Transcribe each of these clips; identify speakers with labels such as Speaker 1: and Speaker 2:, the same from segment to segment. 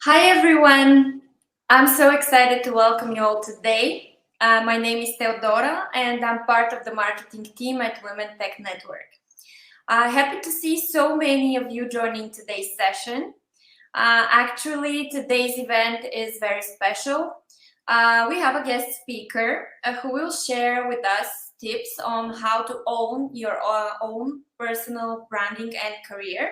Speaker 1: Hi everyone! I'm so excited to welcome you all today. My name is Teodora and I'm part of the marketing team at Women Tech Network. Happy to see so many of you joining today's session. Actually, today's event is very special. We have a guest speaker who will share with us tips on how to own your own personal branding and career.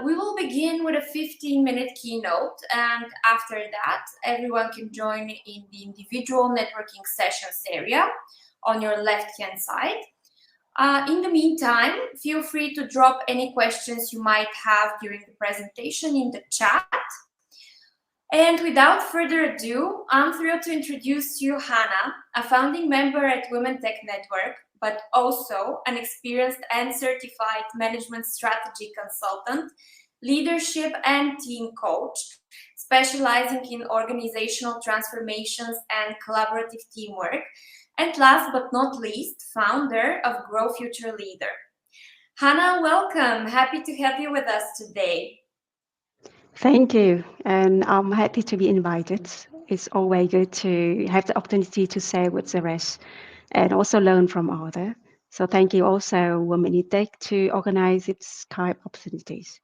Speaker 1: We will begin with a 15-minute keynote, and after that, everyone can join in the individual networking sessions area on your left-hand side. In the meantime, feel free to drop any questions you might have during the presentation in the chat. And without further ado, I'm thrilled to introduce you Hana, a founding member at Women Tech Network, but also an experienced and certified management strategy consultant, leadership and team coach, specializing in organizational transformations and collaborative teamwork, and last but not least, founder of Grow Future Leader. Hana, welcome. Happy to have you with us today.
Speaker 2: Thank you, and I'm happy to be invited. It's always good to have the opportunity to share with the rest and also learn from others. So thank you also, Women in Tech, to organize its kind of opportunities.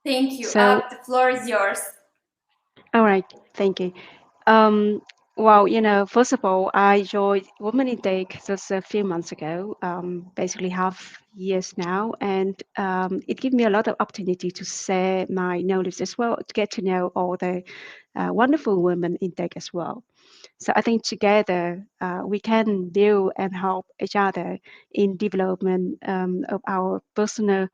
Speaker 1: Thank you.
Speaker 2: So,
Speaker 1: The floor is yours.
Speaker 2: all right, thank you. Um, well, first of all, I joined Women in Tech just a few months ago, basically half years now, and it gave me a lot of opportunity to share my knowledge as well, to get to know all the wonderful women in tech as well. So I think together we can build and help each other in development of our personal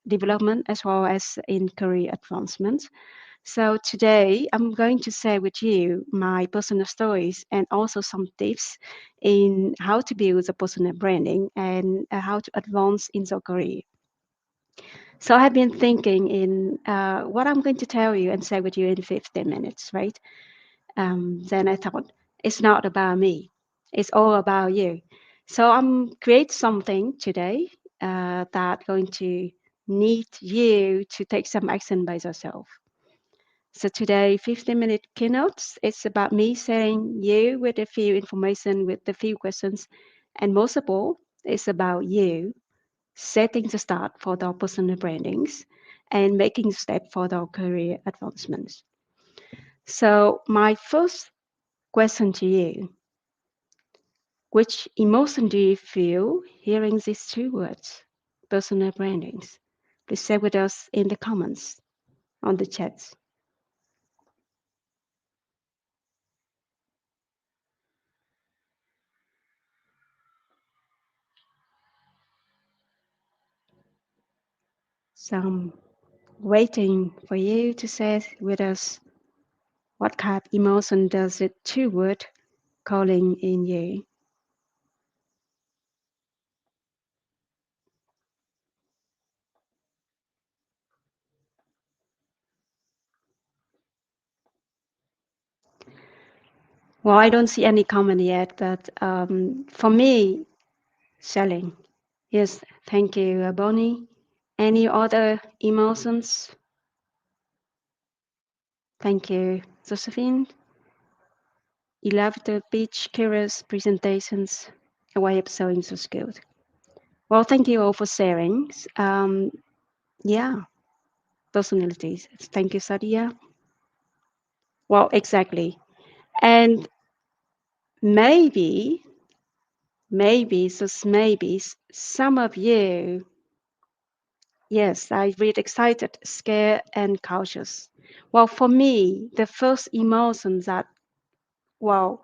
Speaker 2: development as well as in career advancement. So today I'm going to share with you my personal stories and also some tips in how to build a personal branding and how to advance in your career. So I have been thinking in what I'm going to tell you and share with you in 15 minutes, right? Then I thought it's not about me; it's all about you. So I'm create something today that going to need you to take some action by yourself. So today, 15-minute keynotes, it's about me sharing you with a few information, with a few questions, and most of all, it's about you setting the start for their personal brandings and making step for their career advancements. So my first question to you, which emotion do you feel hearing these two words, personal brandings? Please share with us in the comments on the chats. So I'm waiting for you to share with us what kind of emotion does it two word calling in you. Well, I don't see any comment yet, but for me, selling. Yes, thank you, Bonnie. Any other emotions? Thank you, Josephine. You love the beach curious presentations, a way of showing so skilled. Well, thank you all for sharing. Yeah, personalities. Thank you, Sadia. Well, exactly. And just maybe, some of you, yes, I read excited, scared, and cautious. Well, for me, the first emotion that, well,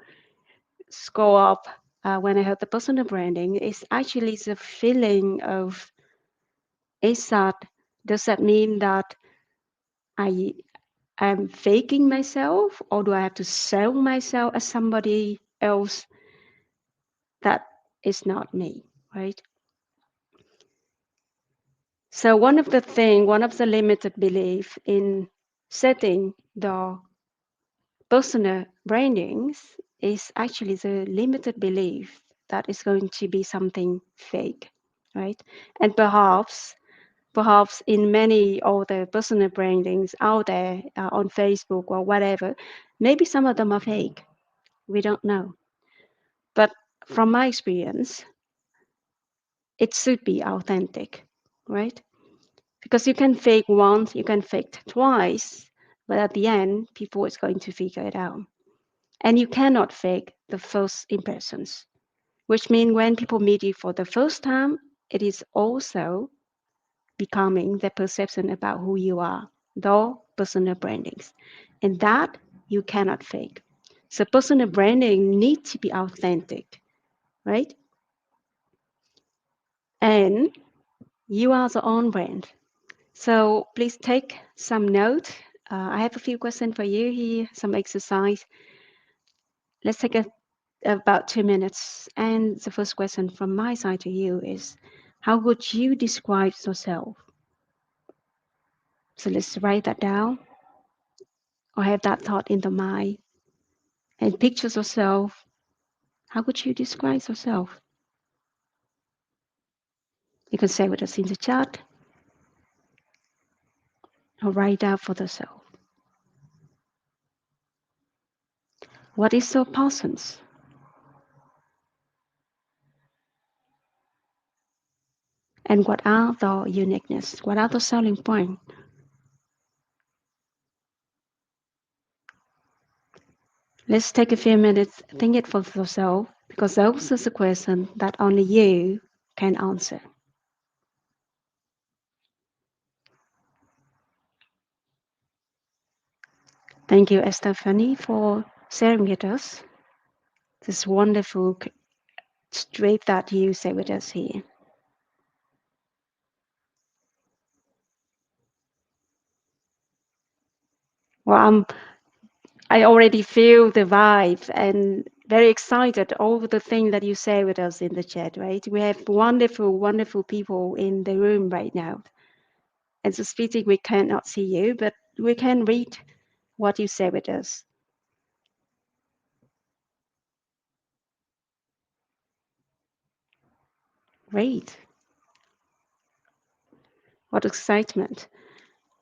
Speaker 2: go up when I heard the personal branding is actually the feeling of, is that, does that mean that I am faking myself, or do I have to sell myself as somebody else that is not me, right? So one of the limited belief in setting the personal brandings is actually the limited belief that is going to be something fake, right? And perhaps Perhaps in many of the personal brandings out there on Facebook or whatever, maybe some of them are fake. We don't know. But from my experience, it should be authentic, right? Because you can fake once, you can fake twice, but at the end, people is going to figure it out. And you cannot fake the first impressions, which means when people meet you for the first time, it is also becoming the perception about who you are, though personal brandings. And that you cannot fake. So personal branding needs to be authentic, right? And you are the own brand. So please take some note. I have a few questions for you here, some exercise. Let's take about 2 minutes. And the first question from my side to you is, how would you describe yourself? So let's write that down or have that thought in the mind and picture yourself. How would you describe yourself? You can say with us in the chat or write down for yourself. What is your passions? And what are the uniqueness? What are the selling points? Let's take a few minutes, think it for yourself, because those are the questions that only you can answer. Thank you, Estefany, for sharing with us this wonderful trip that you share with us here. Well, I already feel the vibe and very excited over the thing that you say with us in the chat, right? We have wonderful, wonderful people in the room right now. And so speaking, we cannot see you, but we can read what you say with us. Great. What excitement.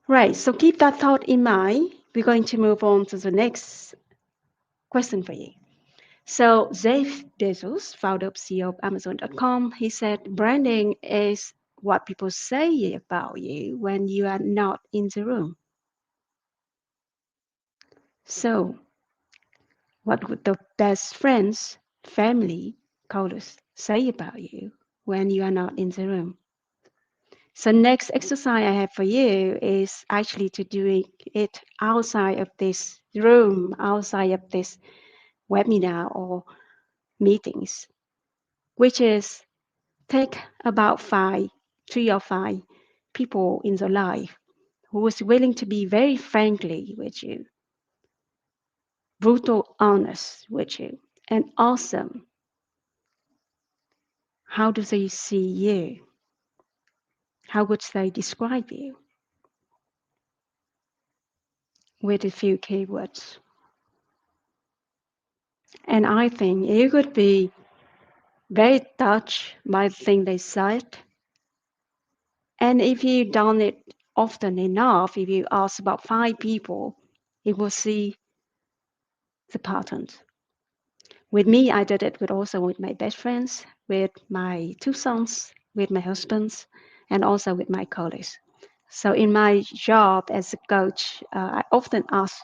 Speaker 2: Right, so keep that thought in mind. We're going to move on to the next question for you. So Jeff Bezos, founder of CEO of Amazon.com, he said, branding is what people say about you when you are not in the room. So what would the best friends, family, colleagues say about you when you are not in the room? So next exercise I have for you is actually to do it outside of this room, outside of this webinar or meetings, which is take about 3 or 5 people in your life who is willing to be very friendly with you, brutal honest with you, and awesome. How do they see you? How would they describe you? With a few keywords. And I think you could be very touched by the thing they said. And if you've done it often enough, if you ask about 5 people, you will see the patterns. With me, I did it with also with my best friends, with my 2 sons, with my husbands, and also with my colleagues. So in my job as a coach, I often ask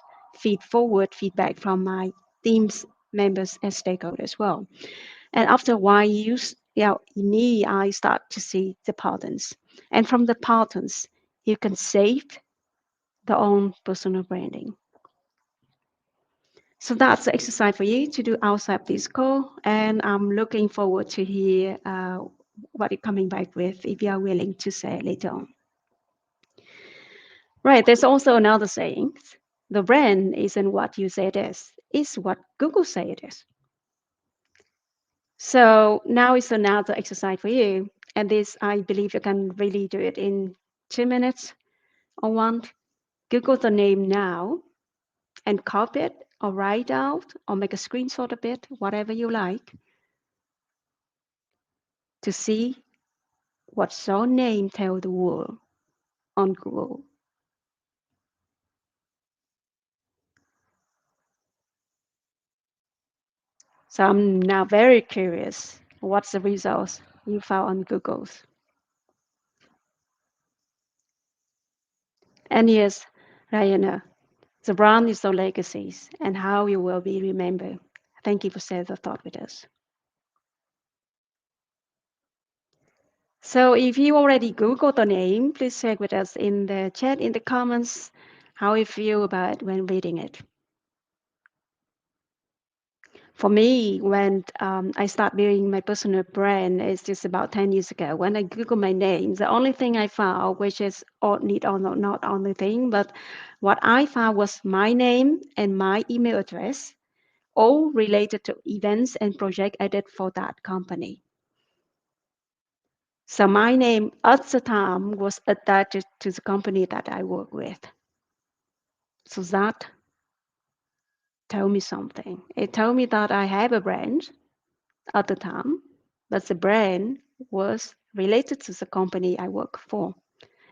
Speaker 2: forward feedback from my team's members and stakeholders as well. And after a while, I start to see the patterns. And from the patterns, you can save their own personal branding. So that's the exercise for you to do outside this call. And I'm looking forward to hear what you're coming back with if you are willing to say later on. Right, there's also another saying. The brand isn't what you say it is, it's what Google say it is. So now is another exercise for you. And this, I believe you can really do it in 2 minutes or one. Google the name now and copy it or write out or make a screenshot of it, whatever you like, to see what your name tell the world on Google. So I'm now very curious. What's the results you found on Google's? And yes, Rayana, the brand is the legacies and how you will be remembered. Thank you for sharing the thought with us. So if you already Googled the name, please share with us in the chat, in the comments, how you feel about it when reading it. For me, when I start building my personal brand, it's just about 10 years ago. When I Google my name, the only thing I found, which is need or not only thing, but what I found was my name and my email address, all related to events and project I did for that company. So my name at the time was attached to the company that I work with. So that told me something. It told me that I have a brand at the time, but the brand was related to the company I work for.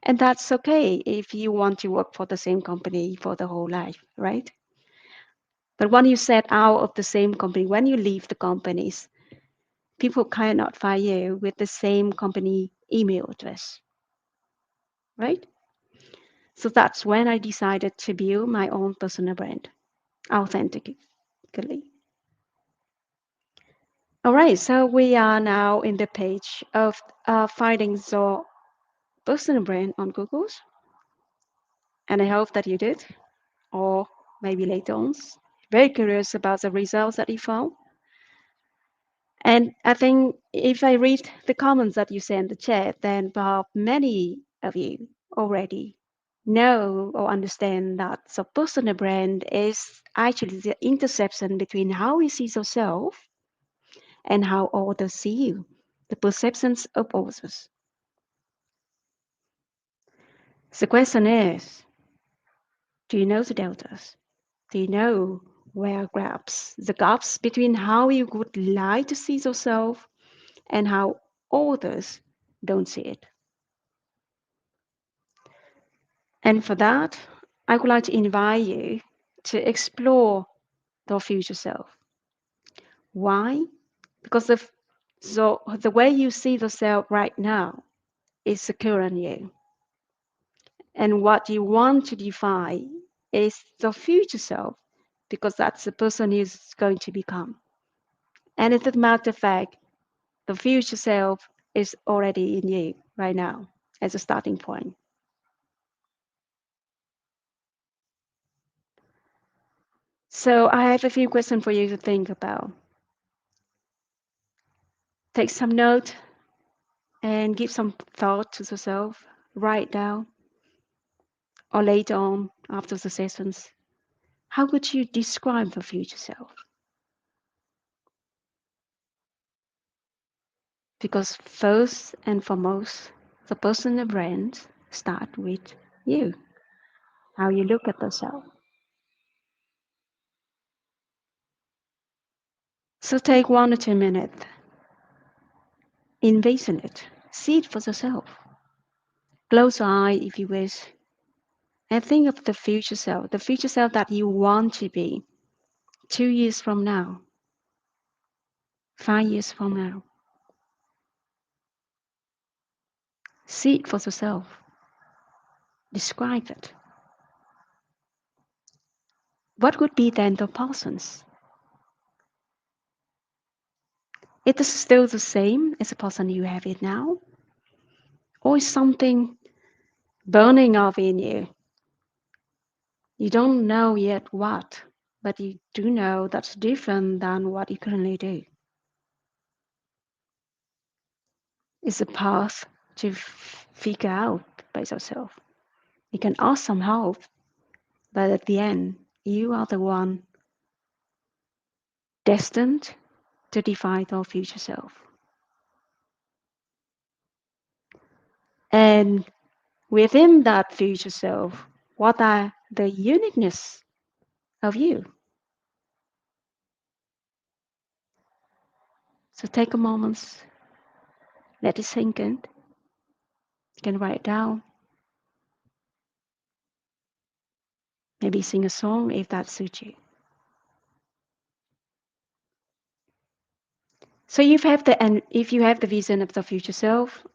Speaker 2: And that's okay if you want to work for the same company for the whole life, right? But when you set out of the same company, when you leave the companies, people cannot find you with the same company email address, right? So that's when I decided to build my own personal brand authentically. All right, so we are now in the page of finding the personal brand on Google's, and I hope that you did, or maybe later on. Very curious about the results that you found. And I think if I read the comments that you sent in the chat, then perhaps many of you already know or understand that the personal brand is actually the intersection between how we see ourselves and how others see you, the perceptions of others. The question is, do you know the deltas? Do you know where the gaps between how you would like to see yourself and how others don't see it? And for that, I would like to invite you to explore your future self. Why? Because the way you see yourself right now is the current you. And what you want to define is the future self, because that's the person is going to become. And as a matter of fact, the future self is already in you right now as a starting point. So I have a few questions for you to think about. Take some note and give some thought to yourself. Write down or later on after the sessions. How would you describe the future self? Because first and foremost, the personal brand start with you, how you look at yourself. So take 1 or 2 minutes, envision it, see it for yourself. Close your eye if you wish, and think of the future self that you want to be 2 years from now, 5 years from now. See it for yourself. Describe it. What would be then the persons? It is still the same as the person you have it now, or is something burning up in you? You don't know yet what, but you do know that's different than what you currently do. It's a path to figure out by yourself. You can ask some help, but at the end, you are the one destined to define your future self. And within that future self, what are the uniqueness of you? So take a moment, let it sink in. You can write it down Maybe sing a song if that suits you. So and if you have the vision of the future self,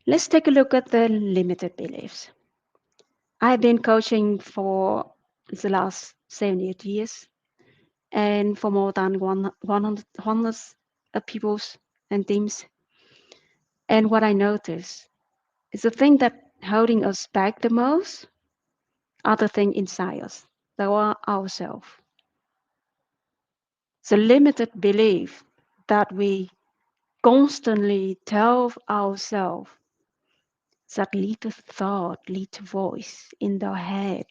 Speaker 2: let's take a look at the limited beliefs. I've been coaching for the last 7 8 years, and for more than 100 hundreds of peoples and teams. And what I notice is the thing that holding us back the most are the thing inside us, that are ourselves. The limited belief that we constantly tell ourselves, that little thought, little voice in the head.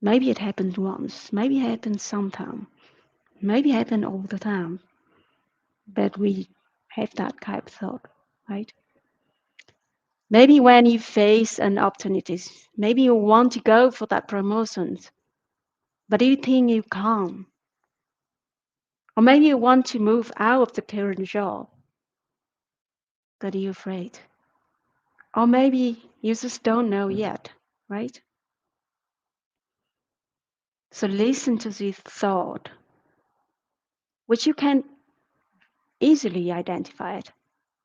Speaker 2: Maybe it happened once, maybe it happened sometime, maybe it happened all the time, but we have that kind of thought, right? Maybe when you face an opportunities, maybe you want to go for that promotion, but you think you can't. Or maybe you want to move out of the current job, but you're afraid. Or maybe you just don't know yet, right? So listen to this thought, which you can easily identify it.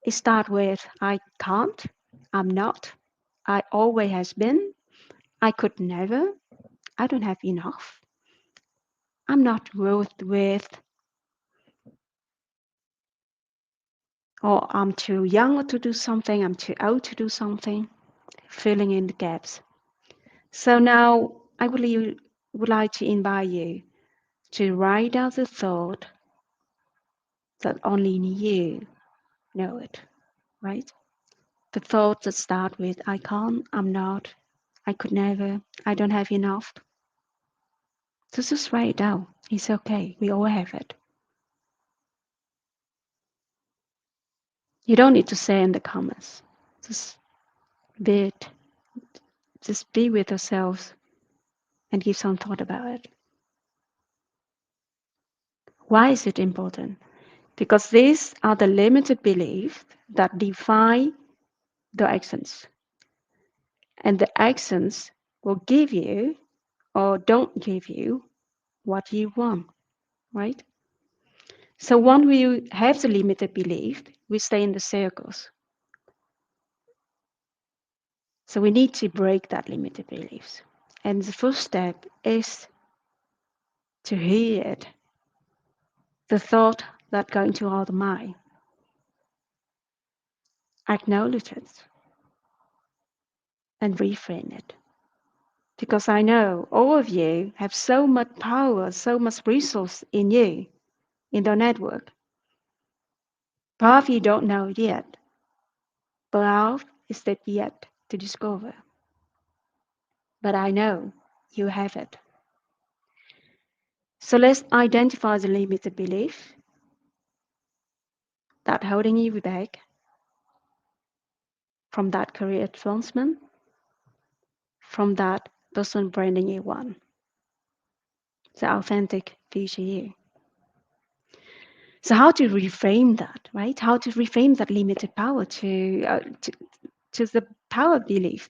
Speaker 2: It starts with I can't, I'm not, I always has been, I could never, I don't have enough, I'm not worth with, or I'm too young to do something, I'm too old to do something, filling in the gaps. So now I really would like to invite you to write down the thought that only you know it, right? The thoughts that start with I can't, I'm not, I could never, I don't have enough. So just write it down. It's okay. We all have it. You don't need to say in the comments. Just be it. Just be with yourselves and give some thought about it. Why is it important? Because these are the limited beliefs that define the actions. And the actions will give you or don't give you what you want, right? So when we have the limited belief, we stay in the circles. So we need to break that limited beliefs. And the first step is to hear it, the thought that go into our mind, acknowledge it, and reframe it. Because I know all of you have so much power, so much resource in you, in the network. Part of you don't know it yet, but half is that yet to discover. But I know you have it. So let's identify the limited belief that holding you back from that career advancement, from that person branding you one, the authentic future you. So how to reframe that, right? How to reframe that limited power to the power belief.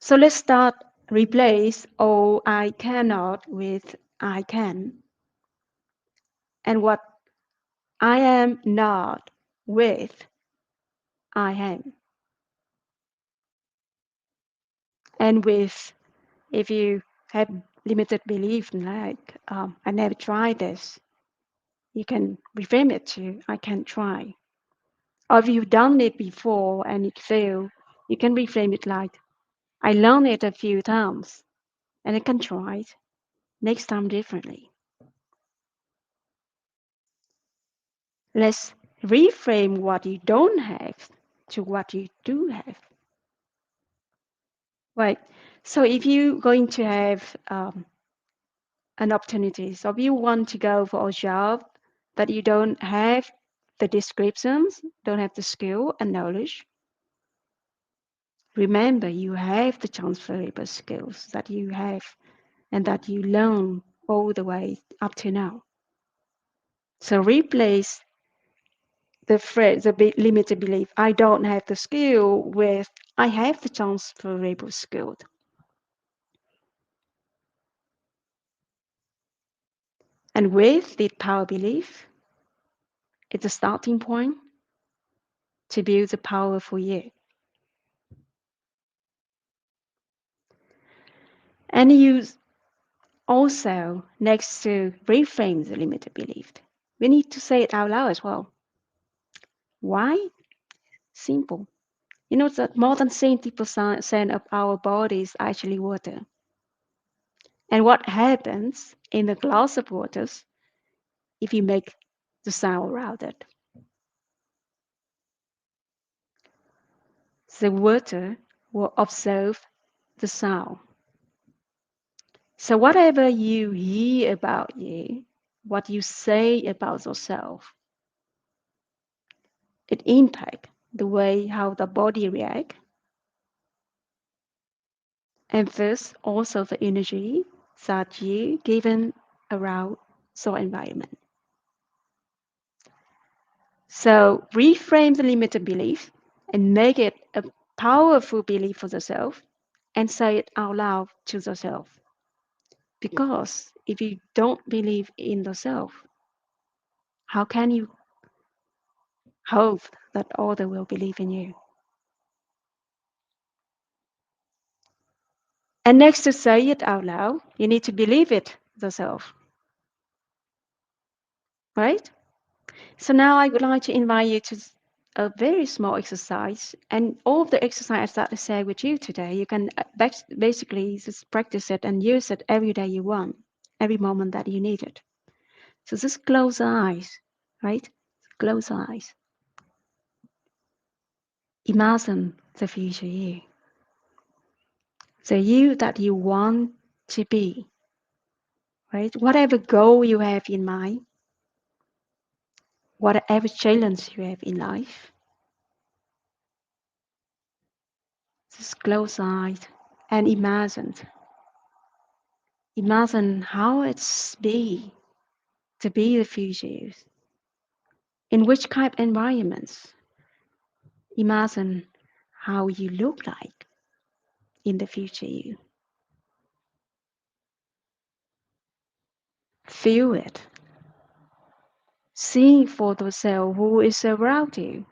Speaker 2: So let's start replace oh I cannot with I can, and what I am not with I am. And with if you have limited belief like I never tried this, you can reframe it to I can try. Or if you've done it before and it failed, you can reframe it like I learned it a few times and I can try it next time differently. Let's reframe what you don't have to what you do have. Right. So if you're going to have an opportunity, so if you want to go for a job but you don't have the descriptions, don't have the skill and knowledge, remember you have the transferable skills that you have and that you learn all the way up to now. So replace the phrase, the limited belief, I don't have the skill with I have the transferable skill. And with the power belief, it's a starting point to build a powerful you. And you also, next to reframe the limited belief, we need to say it out loud as well. Why? Simple. You know that more than 70% of our body is actually water. And what happens in a glass of water if you make the sound around it? The water will absorb the sound. So whatever you hear about you, what you say about yourself, it impacts the way how the body reacts, and thus also the energy that you given around your environment. So reframe the limited belief and make it a powerful belief for yourself and say it out loud to yourself. Because if you don't believe in yourself, how can you hope that others will believe in you? And next to say it out loud, you need to believe it yourself, right? So now I would like to invite you to a very small exercise, and all of the exercise that I share with you today, you can basically just practice it and use it every day you want, every moment that you need it. So just close your eyes, right? Close your eyes. Imagine the future you, the you that you want to be, right? Whatever goal you have in mind, whatever challenge you have in life, just close your eyes and imagine. Imagine how it's be to be the future you. In which kind of environments? Imagine how you look like in the future you. Feel it. See for yourself who is around you.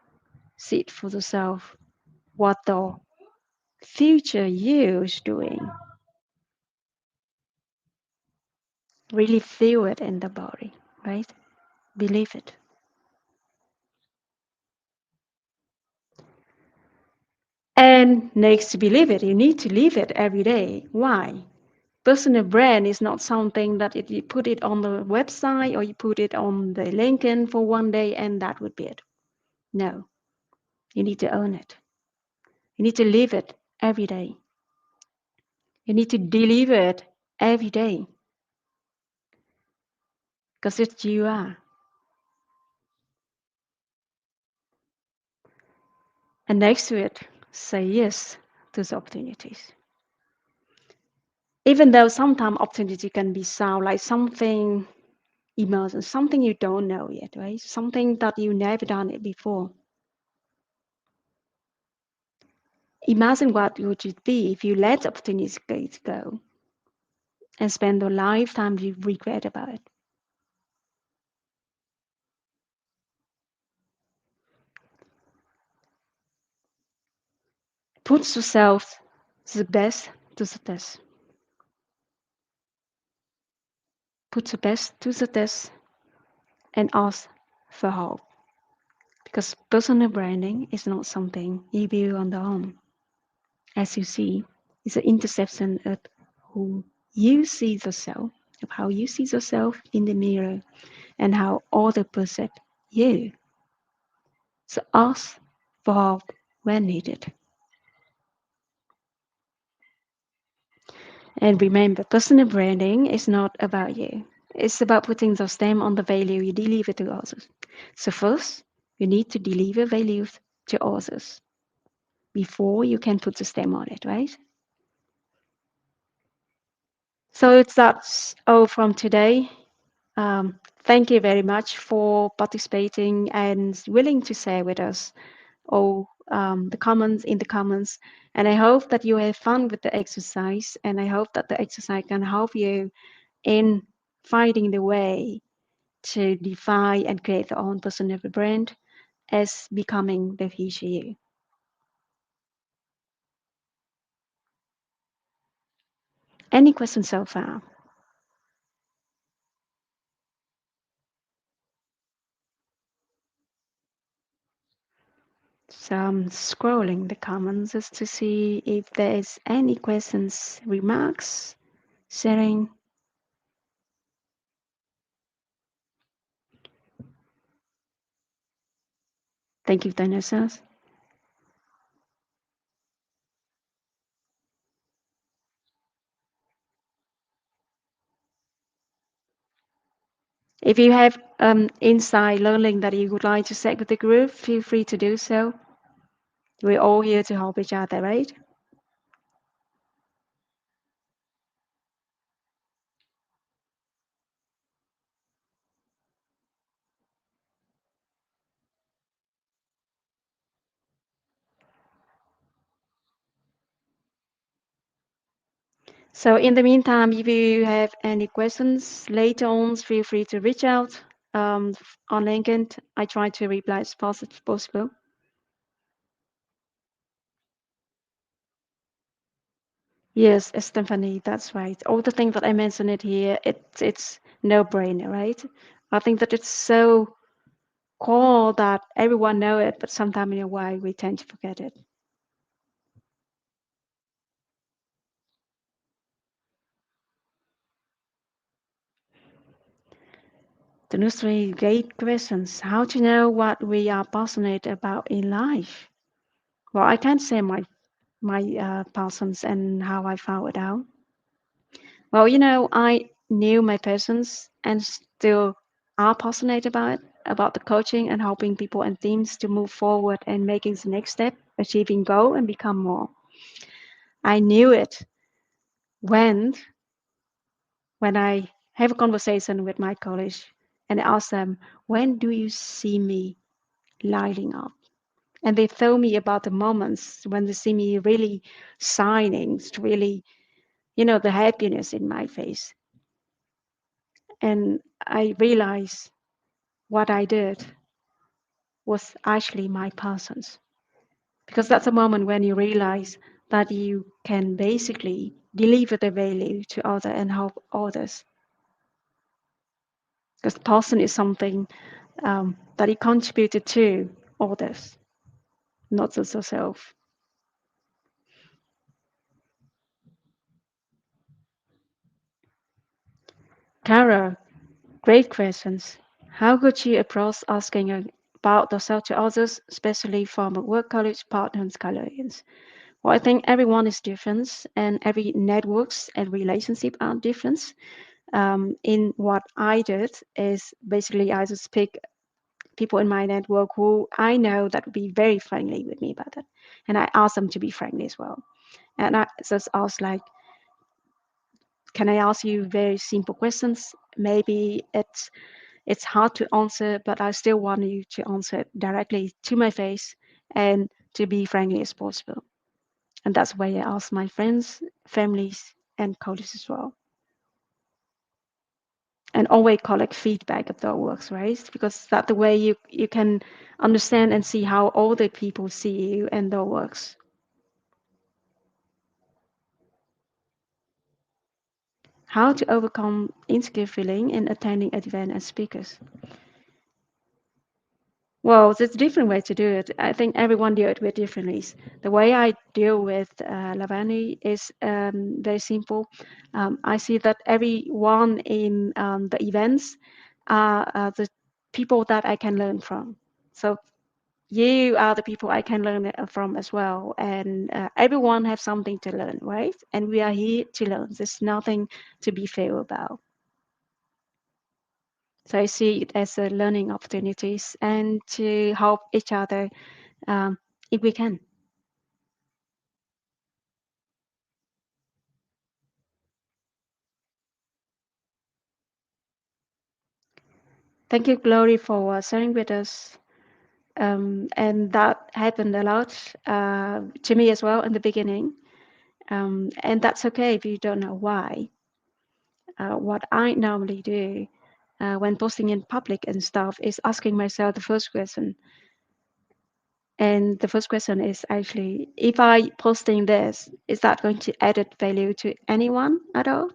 Speaker 2: See it for yourself what the future you is doing. Really feel it in the body, right? Believe it. And next to believe it, you need to live it every day. Why? Personal brand is not something that you put it on the website or you put it on the LinkedIn for one day and that would be it. No, you need to own it. You need to live it every day. You need to deliver it every day because it's you are. And next to it, say yes to the opportunities. Even though sometimes opportunity can be sound like something emergent, something you don't know yet, right? Something that you never done it before. Imagine what would it be if you let opportunities go and spend a lifetime you regret about it. Put yourself the best to the test. Put the best to the test and ask for help. Because personal branding is not something you build on the own. As you see, it's an intersection of who you see yourself, of how you see yourself in the mirror, and how other perceive you. So ask for help when needed. And remember, personal branding is not about you. It's about putting the stamp on the value you deliver to others. So first, you need to deliver values to others before you can put the stamp on it, right? So that's all from today. Thank you very much for participating and willing to share with us all the comments in the comments. And I hope that you have fun with the exercise, and I hope that the exercise can help you in finding the way to define and create their own personal brand as becoming the future you. Any questions so far? So I'm scrolling the comments just to see if there's any questions, remarks, sharing. Thank you, Vanessa. If you have inside learning that you would like to share with the group, feel free to do so. We're all here to help each other, right? So in the meantime, if you have any questions later on, feel free to reach out on LinkedIn. I try to reply as fast as possible. Yes, Stephanie, that's right. All the things that I mentioned it here, it's no brainer, right? I think that it's so core that everyone know it, but sometime in a way we tend to forget it. The next three great questions. How to know what we are passionate about in life? Well, I can't say my passions and how I found it out. Well, I knew my passions and still are passionate about the coaching and helping people and teams to move forward and making the next step, achieving goal and become more. I knew it when when I have a conversation with my college and ask them, when do you see me lighting up? And they tell me about the moments when they see me really shining, really, the happiness in my face. And I realized what I did was actually my passions. Because that's a moment when you realize that you can basically deliver the value to others and help others. Because passion is something that you contributed to others, not just yourself. Kara, great questions. How could you approach asking about yourself to others, especially from work college partners, colleagues? Well, I think everyone is different, and every networks and relationship are different. In what I did is basically I just pick people in my network who I know that would be very friendly with me about it, and I ask them to be friendly as well. And I just ask like, can I ask you very simple questions? Maybe it's hard to answer, but I still want you to answer it directly to my face and to be friendly as possible. And that's why I ask my friends, families, and colleagues as well. And always collect feedback of their works, right? Because that's the way you can understand and see how other people see you and their works. How to overcome insecure feeling in attending an event as speakers. Well, there's different ways to do it. I think everyone do it with differently. The way I deal with Lavani is very simple. I see that everyone in the events are the people that I can learn from. So you are the people I can learn from as well. And everyone has something to learn, right? And we are here to learn. There's nothing to be fair about. So I see it as a learning opportunities and to help each other if we can. Thank you, Glory, for sharing with us. And that happened a lot to me as well in the beginning. And that's okay if you don't know why. What I normally do when posting in public and stuff is asking myself the first question. And the first question is actually, if I posting this, is that going to add value to anyone at all?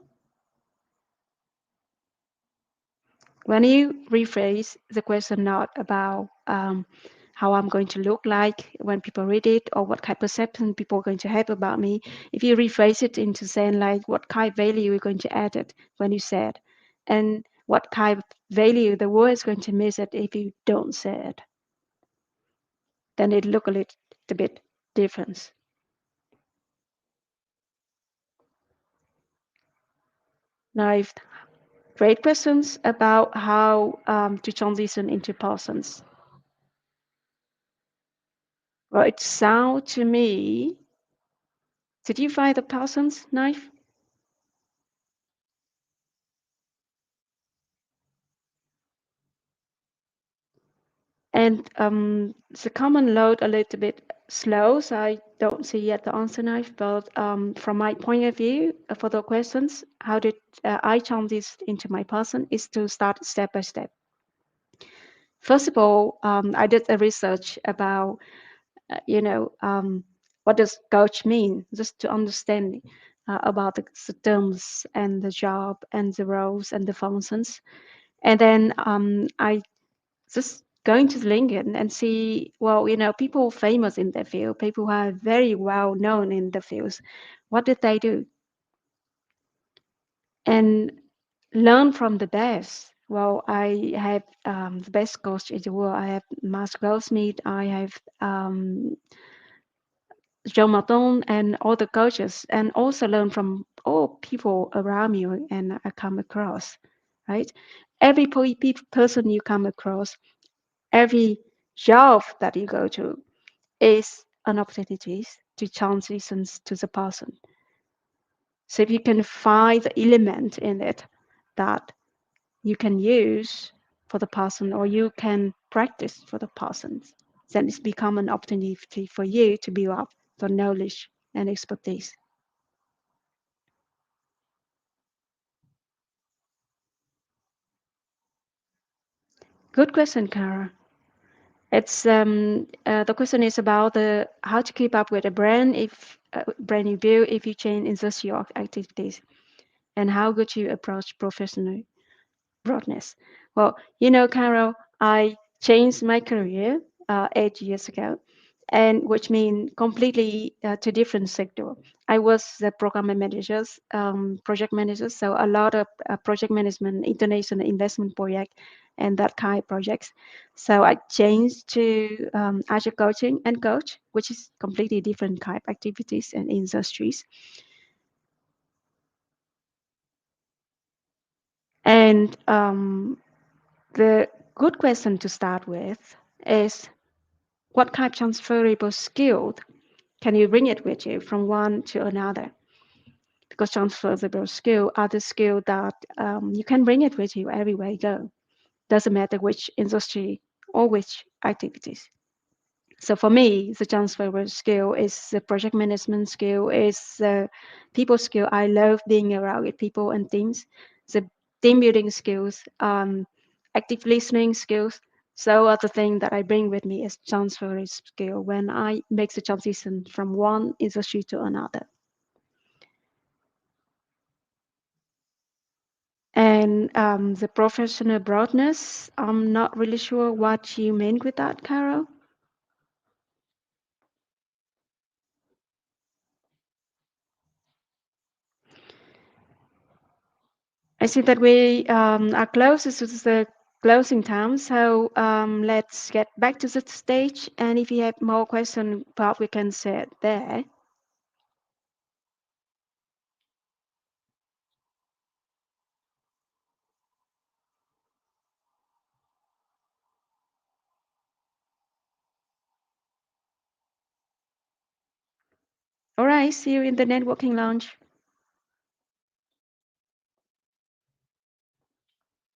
Speaker 2: When you rephrase the question not about how I'm going to look like when people read it or what kind of perception people are going to have about me, if you rephrase it into saying like what kind of value you're going to add it when you say it, and what kind of value the world is going to miss it if you don't say it, then it look a little bit different. Now, if great questions about how to transition into persons. Well, it sounds to me. Did you find the Parsons knife? And the common load a little bit slow, so I don't see yet the answer knife. But from my point of view, for the questions, how did I turn this into my person is to start step by step. First of all, I did a research about, what does coach mean, just to understand about the terms and the job and the roles and the functions. And then I just going to LinkedIn and see, well, people famous in their field, people who are very well known in the fields, what did they do? And learn from the best. Well, I have the best coach in the world. I have Master Goldsmith, I have Joe Martin and all the coaches, and also learn from all people around you and I come across, right? Every person you come across, every job that you go to is an opportunity to transition to the person. So if you can find the element in it that you can use for the person or you can practice for the person, then it's become an opportunity for you to build up the knowledge and expertise. Good question, Kara. It's the question is about the how to keep up with a brand if brand you build if you change industrial activities, and how could you approach professional broadness? Well, Carol, I changed my career 8 years ago, and which means completely to different sector. I was the program manager, project manager, so a lot of project management, international investment project, and that kind of projects. So I changed to agile coaching and coach, which is completely different kind of activities and industries. And the good question to start with is what kind of transferable skill can you bring it with you from one to another? Because transferable skill are the skill that you can bring it with you everywhere you go. Doesn't matter which industry or which activities. So for me, the transferable skill is the project management skill, is the people skill. I love being around with people and teams. The team building skills, active listening skills. So other thing that I bring with me is transferable skill when I make the transition from one industry to another. And the professional broadness, I'm not really sure what you meant with that, Carol. I see that we are close. This is the closing time, so let's get back to the stage. And if you have more questions, Bob, we can say it there. All right, see you in the networking lounge.